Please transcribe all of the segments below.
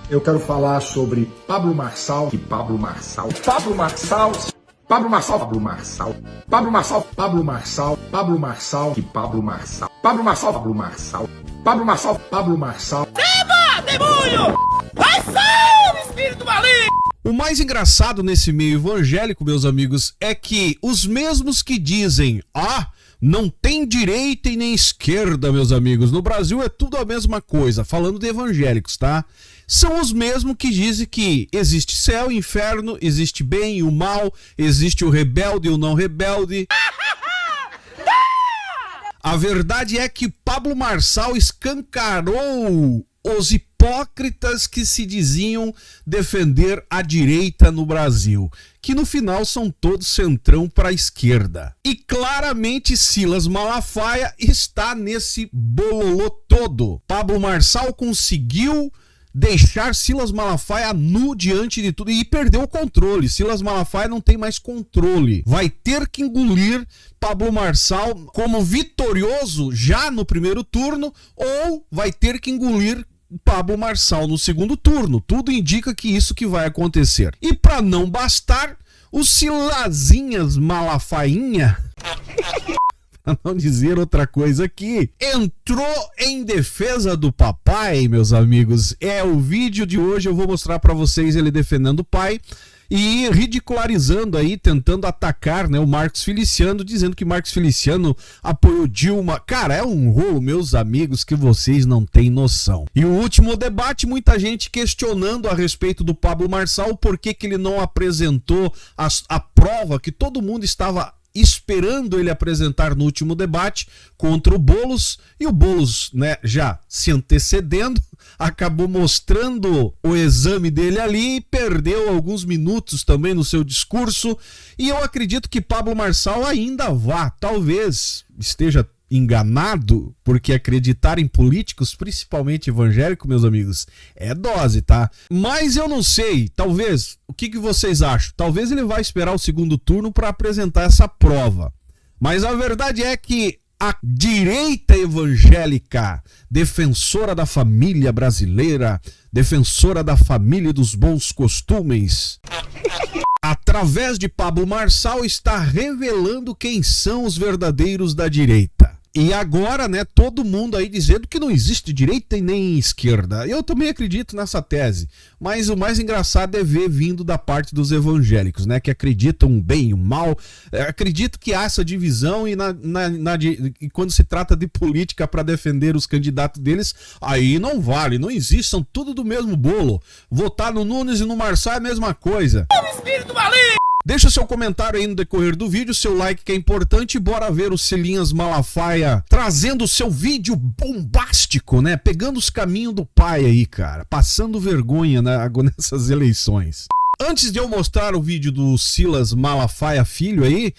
Eu quero falar sobre Pablo Marçal, que Pablo Marçal, Pablo Marçal, Pablo Marçal, Pablo Marçal, Pablo Marçal, Pablo Marçal, Pablo Marçal, que Pablo Marçal, Pablo Marçal, Pablo Marçal, Pablo Marçal, Pablo Marçal. Eba, demônio! Vai sair, espírito maligno! O mais engraçado nesse meio evangélico, meus amigos, é que os mesmos que dizem, não tem direita e nem esquerda, meus amigos, no Brasil é tudo a mesma coisa, falando de evangélicos, tá? São os mesmos que dizem que existe céu e inferno, existe bem e o mal, existe o rebelde e o não rebelde. A verdade é que Pablo Marçal escancarou os hipócritas que se diziam defender a direita no Brasil, que no final são todos centrão para a esquerda. E claramente Silas Malafaia está nesse bololô todo. Pablo Marçal conseguiu deixar Silas Malafaia nu diante de tudo e perdeu o controle. Silas Malafaia não tem mais controle. Vai ter que engolir Pablo Marçal como vitorioso já no primeiro turno ou vai ter que engolir Pablo Marçal no segundo turno. Tudo indica que isso que vai acontecer. E para não bastar, o Silazinhas Malafainha para não dizer outra coisa aqui, entrou em defesa do papai, meus amigos. O vídeo de hoje, eu vou mostrar para vocês ele defendendo o pai e ridicularizando aí, tentando atacar, né, o Marcos Feliciano, dizendo que Marcos Feliciano apoiou Dilma. Cara, é um rolo, meus amigos, que vocês não têm noção. E o último debate, muita gente questionando a respeito do Pablo Marçal, por que ele não apresentou a prova que todo mundo estava esperando ele apresentar no último debate contra o Boulos, e o Boulos, né, já se antecedendo, acabou mostrando o exame dele ali e perdeu alguns minutos também no seu discurso, e eu acredito que Pablo Marçal ainda vá, talvez esteja enganado, porque acreditar em políticos, principalmente evangélicos, meus amigos, é dose, tá? Mas eu não sei, talvez, o que vocês acham? Talvez ele vai esperar o segundo turno para apresentar essa prova. Mas a verdade é que a direita evangélica, defensora da família brasileira, defensora da família e dos bons costumes, através de Pablo Marçal, está revelando quem são os verdadeiros da direita. E agora, né, todo mundo aí dizendo que não existe direita e nem esquerda. Eu também acredito nessa tese, mas o mais engraçado é ver vindo da parte dos evangélicos, né, que acreditam o bem e o mal. Acredito que há essa divisão e e quando se trata de política para defender os candidatos deles, aí não vale, não existe, são tudo do mesmo bolo. Votar no Nunes e no Marçal é a mesma coisa. Espírito maligno! Deixa seu comentário aí no decorrer do vídeo, seu like que é importante, e bora ver o Silinhas Malafaia trazendo o seu vídeo bombástico, né? Pegando os caminhos do pai aí, cara, passando vergonha nessas eleições. Antes de eu mostrar o vídeo do Silas Malafaia Filho aí,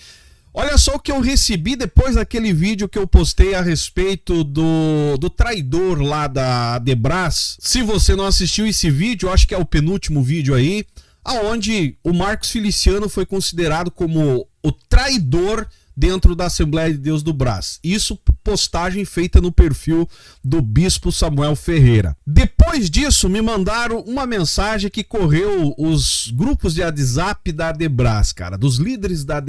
olha só o que eu recebi depois daquele vídeo que eu postei a respeito do traidor lá da Adebras. Se você não assistiu esse vídeo, acho que é o penúltimo vídeo aí, aonde o Marcos Feliciano foi considerado como o traidor dentro da Assembleia de Deus do Brás. Isso, postagem feita no perfil do Bispo Samuel Ferreira. Depois disso, me mandaram uma mensagem que correu os grupos de WhatsApp da Adebras, cara, dos líderes da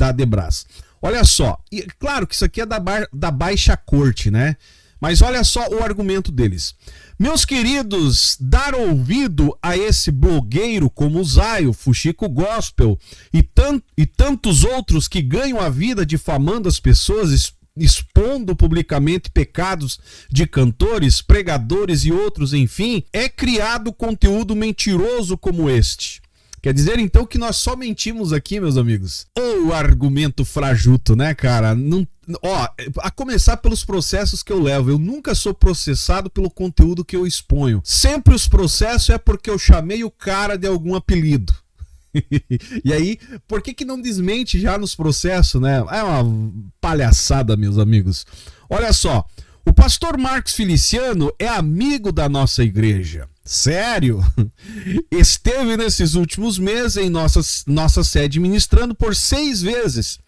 Adebras. Olha só, e claro que isso aqui é da Baixa Corte, né? Mas olha só o argumento deles. Meus queridos, dar ouvido a esse blogueiro como o Zaio, Fuxico Gospel e tantos outros que ganham a vida difamando as pessoas, expondo publicamente pecados de cantores, pregadores e outros, enfim, é criado conteúdo mentiroso como este. Quer dizer, então, que nós só mentimos aqui, meus amigos? Ou argumento frajuto, né, cara? Não, a começar pelos processos que eu levo. Eu nunca sou processado pelo conteúdo que eu exponho. Sempre os processos é porque eu chamei o cara de algum apelido. E aí, por que não desmente já nos processos, né? É uma palhaçada, meus amigos. Olha só, o pastor Marcos Feliciano é amigo da nossa igreja. Sério? Esteve nesses últimos meses em nossa sede ministrando por 6 vezes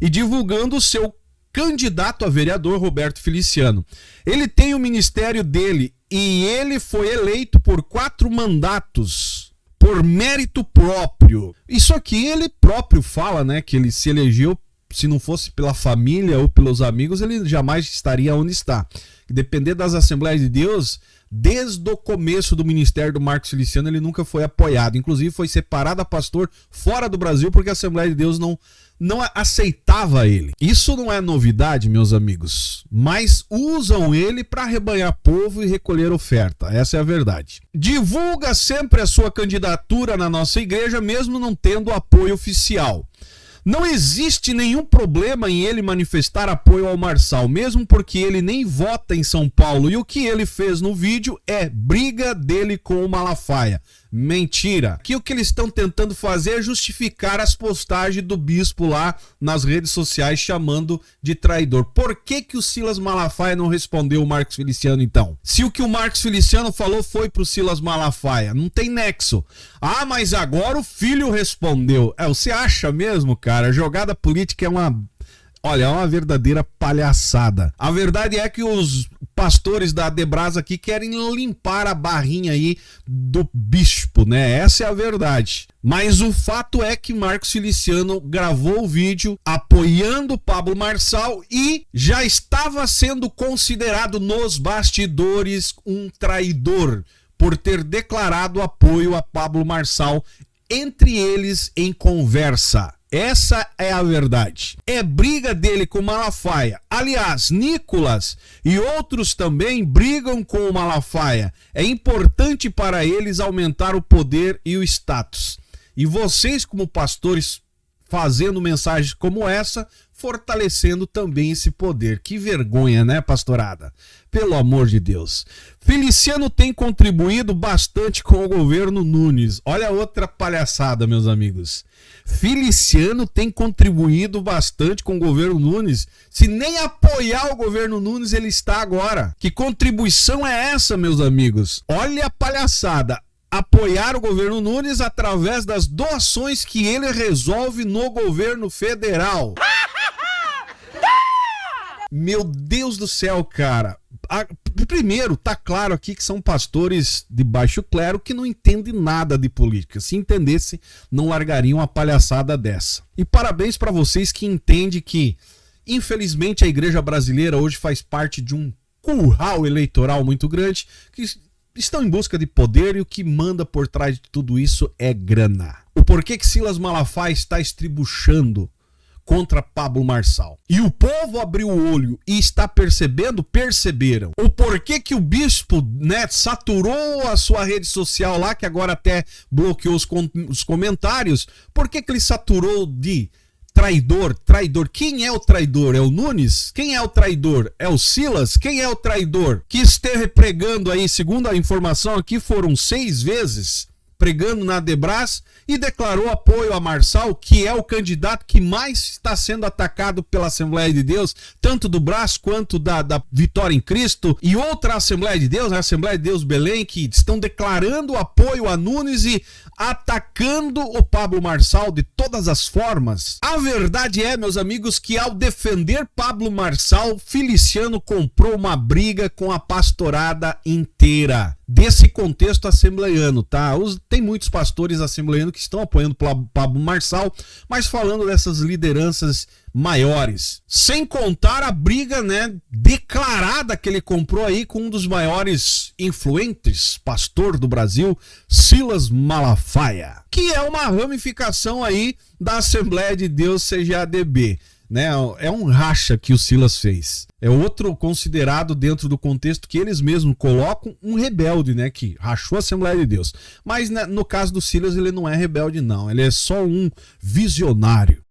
e divulgando o seu candidato a vereador Roberto Feliciano. Ele tem o ministério dele e ele foi eleito por 4 mandatos por mérito próprio. Isso aqui ele próprio fala, né, que ele se elegeu, se não fosse pela família ou pelos amigos, ele jamais estaria onde está. Depender das Assembleias de Deus, desde o começo do ministério do Marcos Feliciano, ele nunca foi apoiado. Inclusive foi separado a pastor fora do Brasil porque a Assembleia de Deus não aceitava ele. Isso não é novidade, meus amigos, mas usam ele para arrebanhar povo e recolher oferta. Essa é a verdade. Divulga sempre a sua candidatura na nossa igreja, mesmo não tendo apoio oficial. Não existe nenhum problema em ele manifestar apoio ao Marçal, mesmo porque ele nem vota em São Paulo. E o que ele fez no vídeo é briga dele com o Malafaia. Mentira. Aqui o que eles estão tentando fazer é justificar as postagens do bispo lá nas redes sociais chamando de traidor. Por que o Silas Malafaia não respondeu o Marcos Feliciano então? Se o que o Marcos Feliciano falou foi pro Silas Malafaia, não tem nexo. Ah, mas agora o filho respondeu. Você acha mesmo, cara? A jogada política é uma verdadeira palhaçada. A verdade é que os pastores da Adebrás aqui querem limpar a barrinha aí do bispo, né? Essa é a verdade. Mas o fato é que Marcos Feliciano gravou o vídeo apoiando Pablo Marçal e já estava sendo considerado nos bastidores um traidor por ter declarado apoio a Pablo Marçal entre eles em conversa. Essa é a verdade. É briga dele com o Malafaia. Aliás, Nicolas e outros também brigam com o Malafaia. É importante para eles aumentar o poder e o status. E vocês, como pastores, fazendo mensagens como essa, fortalecendo também esse poder. Que vergonha, né, pastorada? Pelo amor de Deus. Feliciano tem contribuído bastante com o governo Nunes. Olha outra palhaçada, meus amigos. Feliciano tem contribuído bastante com o governo Nunes. Se nem apoiar o governo Nunes ele está agora. Que contribuição é essa, meus amigos? Olha a palhaçada. Apoiar o governo Nunes através das doações que ele resolve no governo federal. Meu Deus do céu, cara. Primeiro, tá claro aqui que são pastores de baixo clero que não entendem nada de política. Se entendesse, não largariam uma palhaçada dessa. E parabéns para vocês que entendem que, infelizmente, a igreja brasileira hoje faz parte de um curral eleitoral muito grande, que estão em busca de poder e o que manda por trás de tudo isso é grana. O porquê que Silas Malafaia está estribuchando contra Pablo Marçal. E o povo abriu o olho e está percebendo, perceberam. O porquê que o bispo, né, saturou a sua rede social lá, que agora até bloqueou os comentários. Por que ele saturou de traidor? Traidor. Quem é o traidor? É o Nunes? Quem é o traidor? É o Silas? Quem é o traidor? Que esteve pregando aí, segundo a informação aqui, foram 6 vezes pregando na Adebrás e declarou apoio a Marçal, que é o candidato que mais está sendo atacado pela Assembleia de Deus, tanto do Brás quanto da Vitória em Cristo e outra Assembleia de Deus, a Assembleia de Deus Belém, que estão declarando apoio a Nunes e atacando o Pablo Marçal de todas as formas. A verdade é, meus amigos, que ao defender Pablo Marçal, Feliciano comprou uma briga com a pastorada inteira. Desse contexto assembleiano, tá? Tem muitos pastores assembleianos que estão apoiando Pablo Marçal, mas falando dessas lideranças maiores. Sem contar a briga, né, declarada que ele comprou aí com um dos maiores influentes, pastor do Brasil, Silas Malafaia, que é uma ramificação aí da Assembleia de Deus CGADB. Né, é um racha que o Silas fez. É outro considerado dentro do contexto que eles mesmos colocam um rebelde, né, que rachou a Assembleia de Deus. Mas né, no caso do Silas ele não é rebelde não, ele é só um visionário.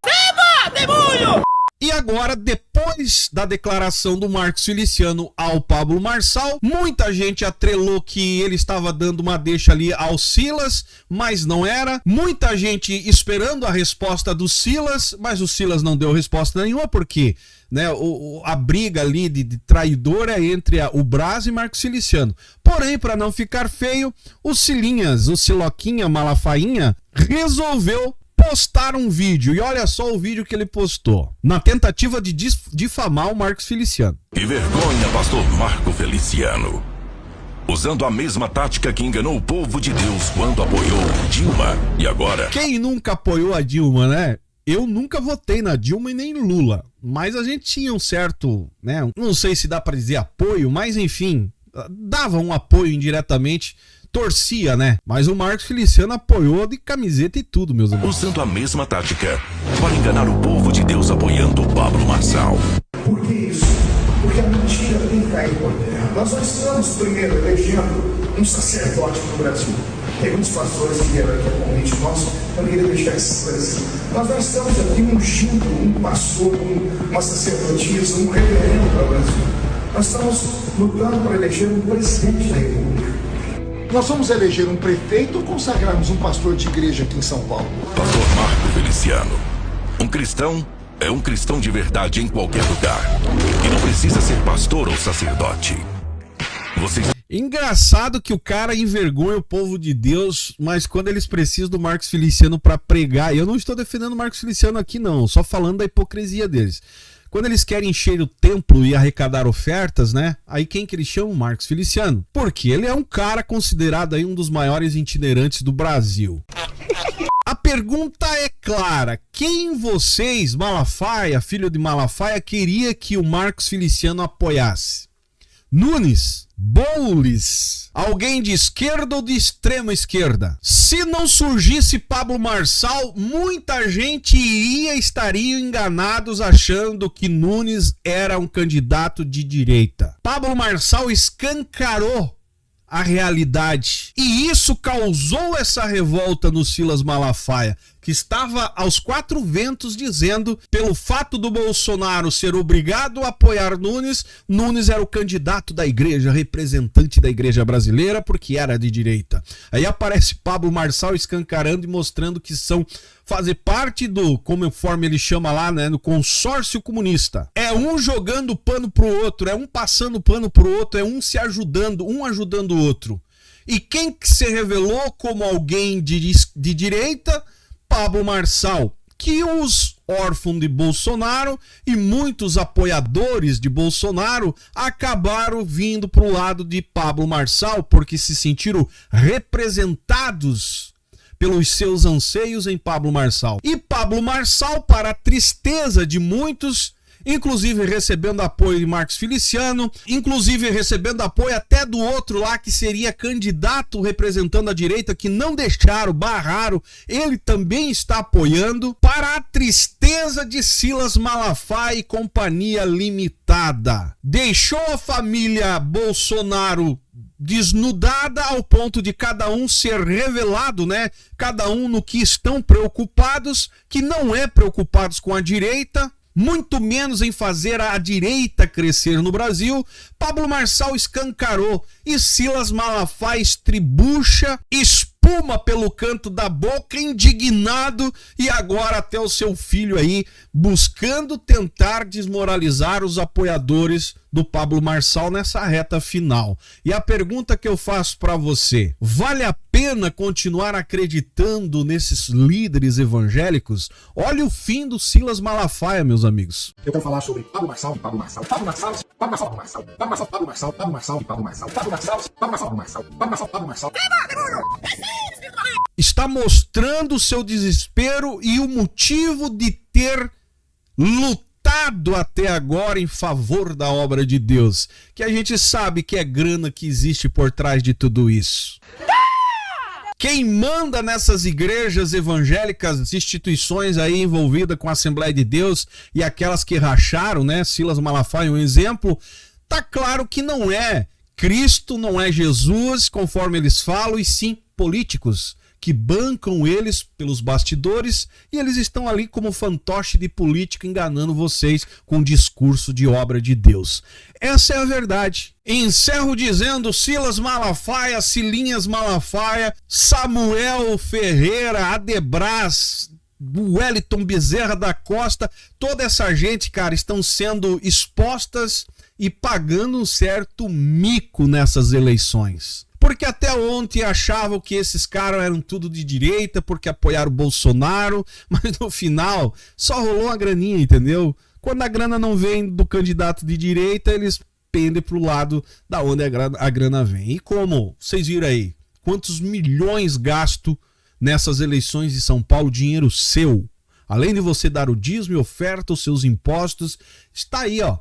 Demônio! E agora, depois da declaração do Marcos Feliciano ao Pablo Marçal, muita gente atrelou que ele estava dando uma deixa ali ao Silas, mas não era. Muita gente esperando a resposta do Silas, mas o Silas não deu resposta nenhuma, porque né, a briga ali de traidor é entre o Brás e Marcos Feliciano. Porém, para não ficar feio, o Silinhas, o Siloquinha Malafainha, resolveu postar um vídeo, e olha só o vídeo que ele postou, na tentativa de difamar o Marcos Feliciano. Que vergonha, pastor Marco Feliciano. Usando a mesma tática que enganou o povo de Deus quando apoiou Dilma. E agora? Quem nunca apoiou a Dilma, né? Eu nunca votei na Dilma e nem Lula. Mas a gente tinha um certo, né? Não sei se dá pra dizer apoio, mas enfim, dava um apoio indiretamente. Torcia, né? Mas o Marcos Feliciano apoiou de camiseta e tudo, meus amigos. Usando a mesma tática para enganar o povo de Deus apoiando o Pablo Marçal. Por que isso? Porque a mentira tem caído por terra. Nós não estamos primeiro elegendo um sacerdote no Brasil. Tem muitos pastores que vieram aqui a convite nosso, eu queria deixar isso esclarecido. Nós não estamos aqui ungindo um pastor, uma sacerdotisa, um reverendo para o Brasil. Nós estamos lutando para eleger um presidente da República. Nós vamos eleger um prefeito ou consagrarmos um pastor de igreja aqui em São Paulo? Pastor Marco Feliciano. Um cristão é um cristão de verdade em qualquer lugar. E não precisa ser pastor ou sacerdote. Vocês... Engraçado que o cara envergonha o povo de Deus, mas quando eles precisam do Marcos Feliciano para pregar, eu não estou defendendo o Marcos Feliciano aqui não, só falando da hipocrisia deles. Quando eles querem encher o templo e arrecadar ofertas, né? Aí quem que eles chamam? Marcos Feliciano. Porque ele é um cara considerado aí um dos maiores itinerantes do Brasil. A pergunta é clara. Quem vocês, Malafaia, filho de Malafaia, queria que o Marcos Feliciano apoiasse? Nunes? Boulos? Alguém de esquerda ou de extrema esquerda? Se não surgisse Pablo Marçal, muita gente estaria enganados achando que Nunes era um candidato de direita. Pablo Marçal escancarou a realidade. E isso causou essa revolta no Silas Malafaia, que estava aos quatro ventos dizendo, pelo fato do Bolsonaro ser obrigado a apoiar Nunes, Nunes era o candidato da igreja, representante da igreja brasileira, porque era de direita. Aí aparece Pablo Marçal escancarando e mostrando que fazer parte do, conforme ele chama lá, né, no consórcio comunista. É um jogando pano pro outro, é um passando pano pro outro, é um se ajudando, um ajudando o outro. E quem que se revelou como alguém de direita? Pablo Marçal, que os órfãos de Bolsonaro e muitos apoiadores de Bolsonaro acabaram vindo para o lado de Pablo Marçal porque se sentiram representados pelos seus anseios em Pablo Marçal. E Pablo Marçal, para a tristeza de muitos, inclusive recebendo apoio de Marcos Feliciano, inclusive recebendo apoio até do outro lá que seria candidato representando a direita, que não deixaram, barraram, ele também está apoiando, para a tristeza de Silas Malafaia e Companhia Limitada. Deixou a família Bolsonaro desnudada ao ponto de cada um ser revelado, né? Cada um no que estão preocupados, que não é preocupados com a direita, muito menos em fazer a direita crescer no Brasil. Pablo Marçal escancarou e Silas Malafaia estribucha, espuma pelo canto da boca, indignado, e agora até o seu filho aí buscando tentar desmoralizar os apoiadores do Pablo Marçal nessa reta final. E a pergunta que eu faço para você: vale a pena continuar acreditando nesses líderes evangélicos? Olha o fim do Silas Malafaia, meus amigos. Eu quero falar sobre Pablo Marçal, Pablo Marçal, Pablo Marçal, Pablo Marçal, Pablo Marçal, Pablo Marçal, Pablo Marçal, Pablo Marçal, Pablo Marçal, Pablo Marçal, Pablo Marçal, Pablo Marçal, Pablo Marçal, Pablo Marçal. Está mostrando o seu desespero e o motivo de ter lutado até agora em favor da obra de Deus, que a gente sabe que é grana que existe por trás de tudo isso. Quem manda nessas igrejas evangélicas, instituições aí envolvidas com a Assembleia de Deus e aquelas que racharam, né? Silas Malafaia, um exemplo, tá claro que não é Cristo, não é Jesus, conforme eles falam, e sim políticos que bancam eles pelos bastidores, e eles estão ali como fantoche de político enganando vocês com discurso de obra de Deus. Essa é a verdade. Encerro dizendo: Silas Malafaia, Silinhas Malafaia, Samuel Ferreira, Adebras, Wellington Bezerra da Costa, toda essa gente, cara, estão sendo expostas e pagando um certo mico nessas eleições. Porque até ontem achavam que esses caras eram tudo de direita, porque apoiaram o Bolsonaro, mas no final só rolou uma graninha, entendeu? Quando a grana não vem do candidato de direita, eles pendem pro lado da onde a grana vem. E como vocês viram aí, quantos milhões gasto nessas eleições de São Paulo, dinheiro seu. Além de você dar o dízimo e oferta, os seus impostos, está aí, ó.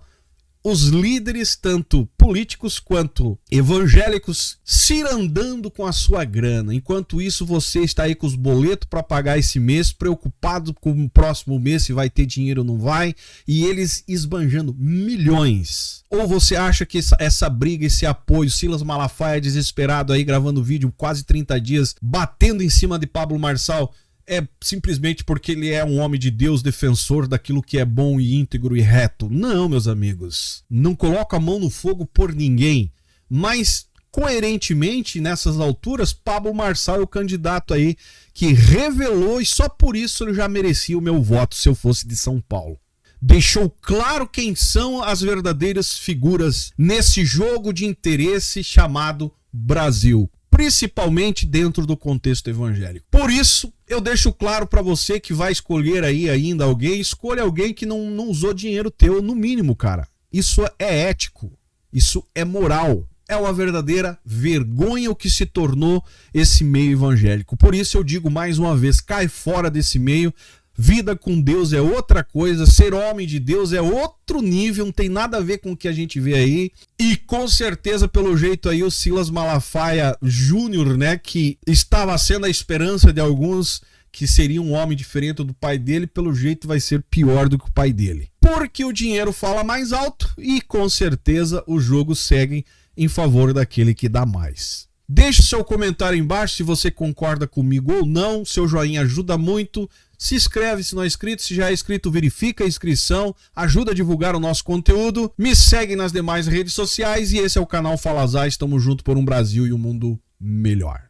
Os líderes, tanto políticos quanto evangélicos, cirandando com a sua grana. Enquanto isso, você está aí com os boletos para pagar esse mês, preocupado com o próximo mês, se vai ter dinheiro ou não vai, e eles esbanjando milhões. Ou você acha que essa briga, esse apoio, Silas Malafaia desesperado aí, gravando vídeo quase 30 dias, batendo em cima de Pablo Marçal, é simplesmente porque ele é um homem de Deus, defensor daquilo que é bom e íntegro e reto? Não, meus amigos. Não coloco a mão no fogo por ninguém. Mas, coerentemente, nessas alturas, Pablo Marçal é o candidato aí que revelou, e só por isso ele já merecia o meu voto se eu fosse de São Paulo. Deixou claro quem são as verdadeiras figuras nesse jogo de interesse chamado Brasil, principalmente dentro do contexto evangélico. Por isso, eu deixo claro para você que vai escolher aí ainda alguém, escolha alguém que não usou dinheiro teu, no mínimo, cara. Isso é ético, isso é moral. É uma verdadeira vergonha o que se tornou esse meio evangélico. Por isso eu digo mais uma vez, cai fora desse meio. Vida com Deus é outra coisa, ser homem de Deus é outro nível, não tem nada a ver com o que a gente vê aí. E com certeza, pelo jeito aí, o Silas Malafaia Júnior, né, que estava sendo a esperança de alguns que seria um homem diferente do pai dele, pelo jeito vai ser pior do que o pai dele. Porque o dinheiro fala mais alto e com certeza o jogo segue em favor daquele que dá mais. Deixe seu comentário aí embaixo se você concorda comigo ou não, seu joinha ajuda muito. Se inscreve se não é inscrito, se já é inscrito verifica a inscrição, ajuda a divulgar o nosso conteúdo, me segue nas demais redes sociais e esse é o canal Fala Zay, estamos juntos por um Brasil e um mundo melhor.